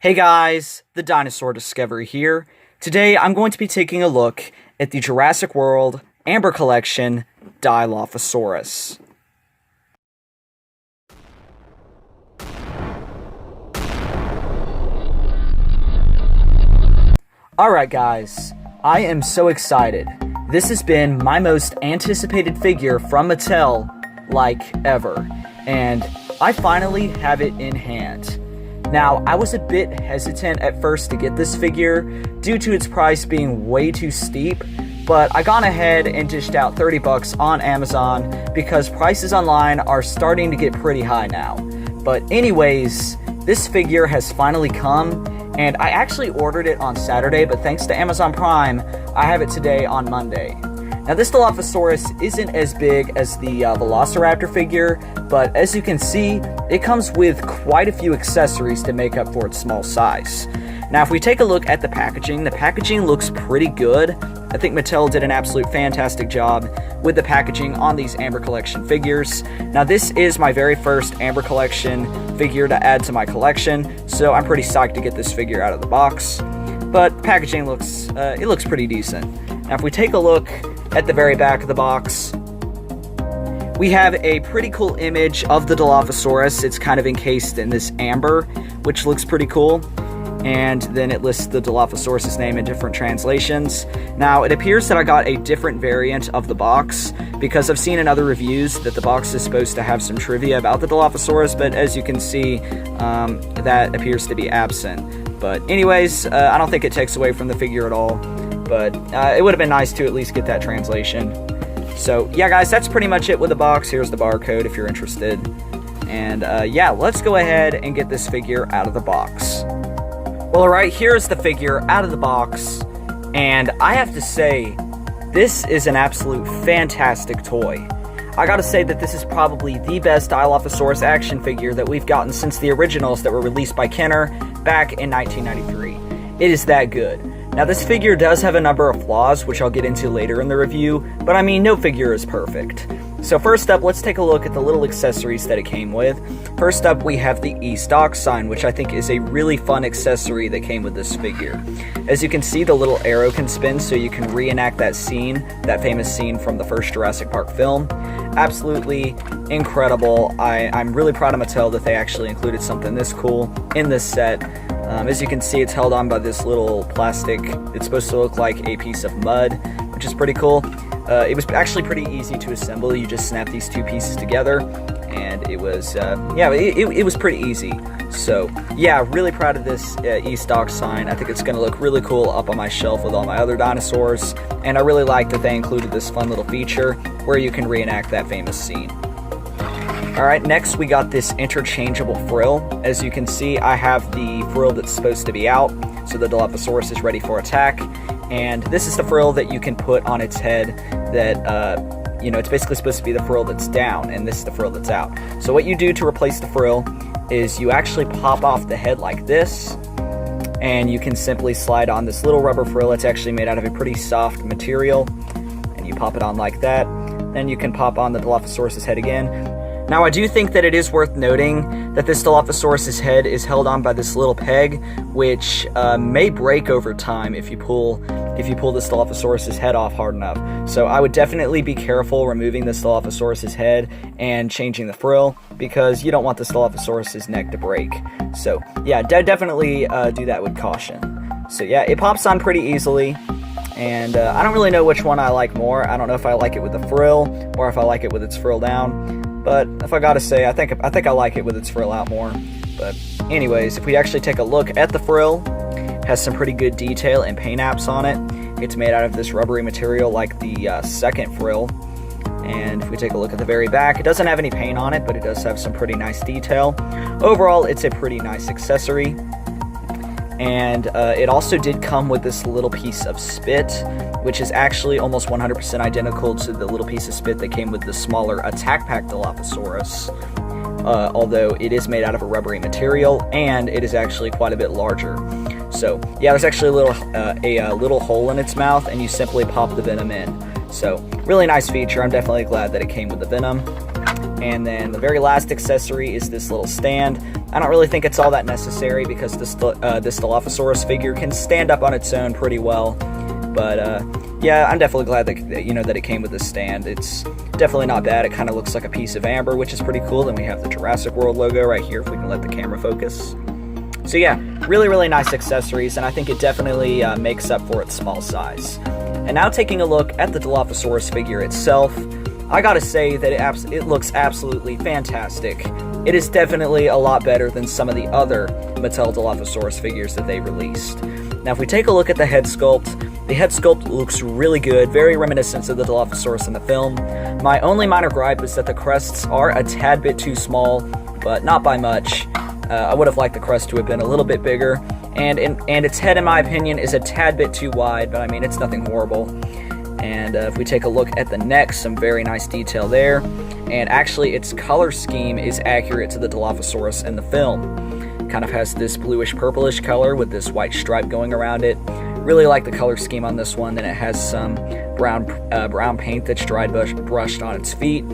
Hey guys, the Dinosaur Discovery here. Today I'm going to be taking a look at the Jurassic World Amber Collection Dilophosaurus. Alright guys, I am so excited. This has been my most anticipated figure from Mattel, like, ever. And I finally have it in hand. Now, I was a bit hesitant at first to get this figure due to its price being way too steep, but I gone ahead and dished out $30 on Amazon because prices online are starting to get pretty high now. But anyways, this figure has finally come, and I actually ordered it on Saturday, but thanks to Amazon Prime, I have it today on Monday. Now, this Dilophosaurus isn't as big as the Velociraptor figure, but as you can see, it comes with quite a few accessories to make up for its small size. Now, if we take a look at the packaging looks pretty good. I think Mattel did an absolute fantastic job with the packaging on these Amber Collection figures. Now, this is my very first Amber Collection figure to add to my collection, so I'm pretty psyched to get this figure out of the box. But packaging looks pretty decent. Now, if we take a look at the very back of the box, we have a pretty cool image of the Dilophosaurus. It's kind of encased in this amber, which looks pretty cool. And then it lists the Dilophosaurus' name in different translations. Now, it appears that I got a different variant of the box, because I've seen in other reviews that the box is supposed to have some trivia about the Dilophosaurus, but as you can see, that appears to be absent. But anyways, I don't think it takes away from the figure at all, but it would have been nice to at least get that translation. So yeah guys, that's pretty much it with the box. Here's the barcode if you're interested. And yeah, let's go ahead and get this figure out of the box. Well, alright, here's the figure out of the box, and I have to say, this is an absolute fantastic toy. I gotta say that this is probably the best Dilophosaurus action figure that we've gotten since the originals that were released by Kenner back in 1993. It is that good. Now, this figure does have a number of flaws, which I'll get into later in the review, but I mean, no figure is perfect. So first up, let's take a look at the little accessories that it came with. First up, we have the E-Stock sign, which I think is a really fun accessory that came with this figure. As you can see, the little arrow can spin so you can reenact that scene, that famous scene from the first Jurassic Park film. Absolutely incredible. I'm really proud of Mattel that they actually included something this cool in this set. As you can see, it's held on by this little plastic. It's supposed to look like a piece of mud, which is pretty cool. It was actually pretty easy to assemble. You just snap these two pieces together, and it was, it was pretty easy. So, yeah, really proud of this E-Stock sign. I think it's going to look really cool up on my shelf with all my other dinosaurs, and I really like that they included this fun little feature where you can reenact that famous scene. Alright, next we got this interchangeable frill. As you can see, I have the frill that's supposed to be out, so the Dilophosaurus is ready for attack. And this is the frill that you can put on its head that, it's basically supposed to be the frill that's down, and this is the frill that's out. So what you do to replace the frill is you actually pop off the head like this, and you can simply slide on this little rubber frill. It's actually made out of a pretty soft material, and you pop it on like that. Then you can pop on the Dilophosaurus' head again. Now, I do think that it is worth noting that this Dilophosaurus' head is held on by this little peg, which may break over time if you pull this Dilophosaurus' head off hard enough. So I would definitely be careful removing this Dilophosaurus' head and changing the frill, because you don't want this Dilophosaurus' neck to break. So yeah, definitely do that with caution. So yeah, it pops on pretty easily. And I don't really know which one I like more. I don't know if I like it with the frill or if I like it with its frill down. But if I gotta say, I think I like it with its frill out more. But anyways, if we actually take a look at the frill, it has some pretty good detail and paint apps on it. It's made out of this rubbery material like the second frill. And if we take a look at the very back, it doesn't have any paint on it, but it does have some pretty nice detail. Overall, it's a pretty nice accessory. And it also did come with this little piece of spit, which is actually almost 100% identical to the little piece of spit that came with the smaller Attack Pack Dilophosaurus, although it is made out of a rubbery material, and it is actually quite a bit larger. So, yeah, there's actually a little hole in its mouth, and you simply pop the venom in. So, really nice feature. I'm definitely glad that it came with the venom. And then the very last accessory is this little stand. I don't really think it's all that necessary because this Dilophosaurus figure can stand up on its own pretty well. But yeah, I'm definitely glad that that it came with this stand. It's definitely not bad. It kind of looks like a piece of amber, which is pretty cool. Then we have the Jurassic World logo right here if we can let the camera focus. So yeah, really, really nice accessories, and I think it definitely makes up for its small size. And now taking a look at the Dilophosaurus figure itself, I gotta say that it looks absolutely fantastic. It is definitely a lot better than some of the other Mattel Dilophosaurus figures that they released. Now if we take a look at the head sculpt looks really good, very reminiscent of the Dilophosaurus in the film. My only minor gripe is that the crests are a tad bit too small, but not by much. I would have liked the crest to have been a little bit bigger, and its head, in my opinion, is a tad bit too wide, but I mean, it's nothing horrible. And if we take a look at the neck, some very nice detail there, and actually its color scheme is accurate to the Dilophosaurus in the film. Kind of has this bluish purplish color with this white stripe going around it. Really like the color scheme on this one. Then it has some brown paint that's brushed on its feet.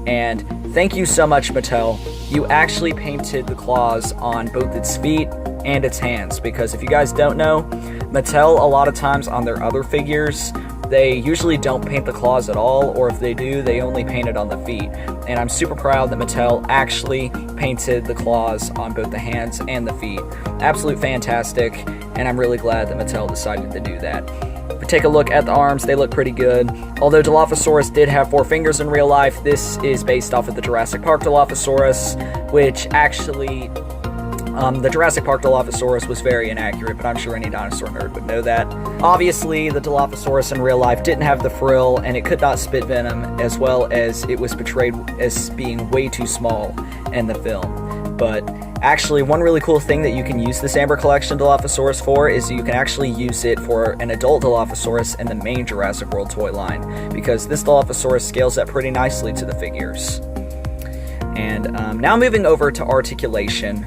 And thank you so much, Mattel. You actually painted the claws on both its feet and its hands, because if you guys don't know, Mattel a lot of times on their other figures, they usually don't paint the claws at all, or if they do, they only paint it on the feet. And I'm super proud that Mattel actually painted the claws on both the hands and the feet. Absolute fantastic, and I'm really glad that Mattel decided to do that. If we take a look at the arms, they look pretty good. Although Dilophosaurus did have 4 fingers in real life, this is based off of the Jurassic Park Dilophosaurus, which actually, the Jurassic Park Dilophosaurus was very inaccurate, but I'm sure any dinosaur nerd would know that. Obviously, the Dilophosaurus in real life didn't have the frill, and it could not spit venom, as well as it was portrayed as being way too small in the film. But actually, one really cool thing that you can use this Amber Collection Dilophosaurus for is you can actually use it for an adult Dilophosaurus in the main Jurassic World toy line, because this Dilophosaurus scales up pretty nicely to the figures. And now moving over to articulation.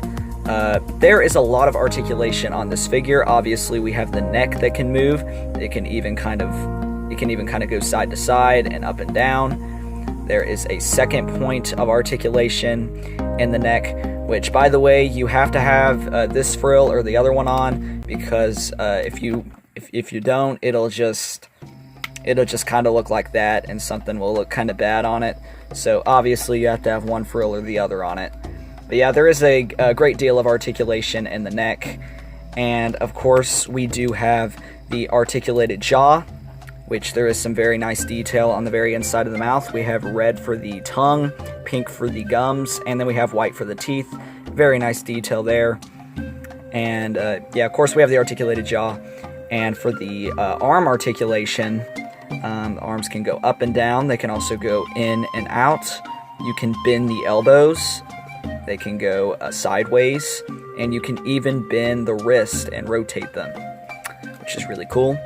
There is a lot of articulation on this figure. Obviously, we have the neck that can move. It can even kind of go side to side and up and down. There is a second point of articulation in the neck, which, by the way, you have to have this frill or the other one on, because if you don't, it'll just kind of look like that, and something will look kind of bad on it. So obviously, you have to have one frill or the other on it. But yeah, there is a great deal of articulation in the neck. And of course, we do have the articulated jaw, which there is some very nice detail on the very inside of the mouth. We have red for the tongue, pink for the gums, and then we have white for the teeth. Very nice detail there. And yeah, of course, we have the articulated jaw. And for the arm articulation, the arms can go up and down. They can also go in and out. You can bend the elbows. They can go sideways, and you can even bend the wrist and rotate them, which is really cool.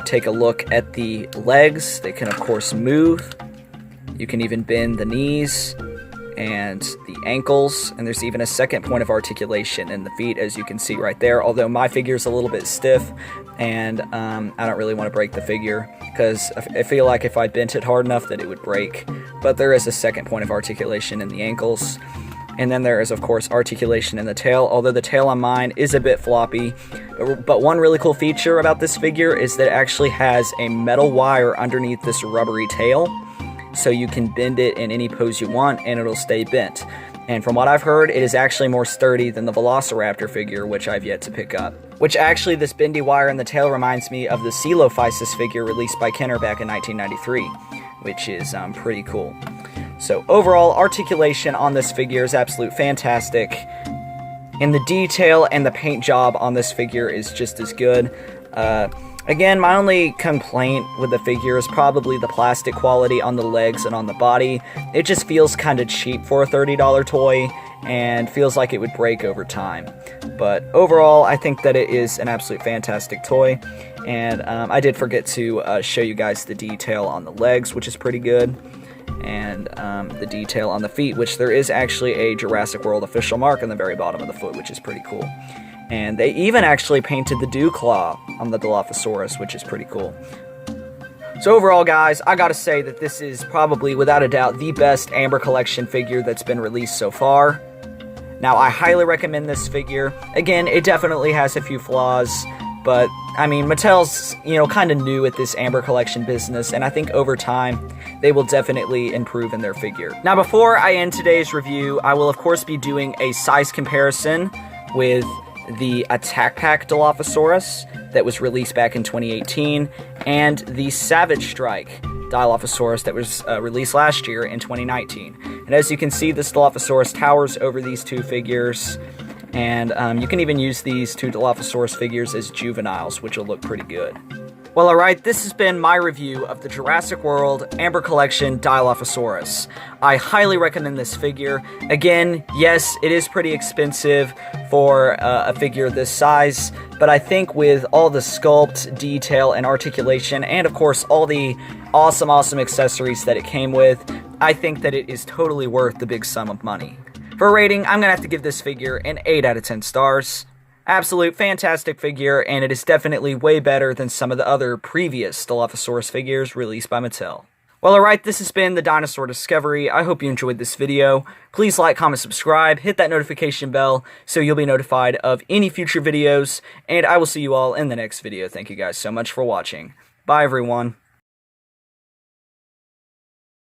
Take a look at the legs. They can, of course, move. You can even bend the knees and the ankles, and there's even a second point of articulation in the feet, as you can see right there, although my figure's a little bit stiff, and I don't really want to break the figure, because I feel like if I bent it hard enough that it would break. But there is a second point of articulation in the ankles. And then there is, of course, articulation in the tail, although the tail on mine is a bit floppy. But one really cool feature about this figure is that it actually has a metal wire underneath this rubbery tail, so you can bend it in any pose you want, and it'll stay bent. And from what I've heard, it is actually more sturdy than the Velociraptor figure, which I've yet to pick up. Which actually, this bendy wire in the tail reminds me of the Coelophysis figure released by Kenner back in 1993, which is pretty cool. So overall, articulation on this figure is absolute fantastic, and the detail and the paint job on this figure is just as good. Again, my only complaint with the figure is probably the plastic quality on the legs and on the body. It just feels kind of cheap for a $30 toy, and feels like it would break over time. But overall, I think that it is an absolute fantastic toy, and I did forget to show you guys the detail on the legs, which is pretty good. And the detail on the feet, which there is actually a Jurassic World official mark on the very bottom of the foot, which is pretty cool. And they even actually painted the dew claw on the Dilophosaurus, which is pretty cool. So overall, guys, I gotta say that this is probably, without a doubt, the best Amber Collection figure that's been released so far. Now, I highly recommend this figure. Again, it definitely has a few flaws, but, I mean, Mattel's, kind of new at this Amber Collection business, and I think over time, they will definitely improve in their figure. Now, before I end today's review, I will, of course, be doing a size comparison with the Attack Pack Dilophosaurus that was released back in 2018, and the Savage Strike Dilophosaurus that was released last year in 2019. And as you can see, this Dilophosaurus towers over these two figures, and you can even use these two Dilophosaurus figures as juveniles, which will look pretty good. Well, alright, this has been my review of the Jurassic World Amber Collection Dilophosaurus. I highly recommend this figure. Again, yes, it is pretty expensive for a figure this size, but I think with all the sculpt, detail, and articulation, and of course all the awesome accessories that it came with, I think that it is totally worth the big sum of money. For a rating, I'm going to have to give this figure an 8 out of 10 stars. Absolute fantastic figure, and it is definitely way better than some of the other previous Dilophosaurus figures released by Mattel. Well, alright, this has been the Dinosaur Discovery. I hope you enjoyed this video. Please like, comment, subscribe, hit that notification bell so you'll be notified of any future videos, and I will see you all in the next video. Thank you guys so much for watching. Bye, everyone.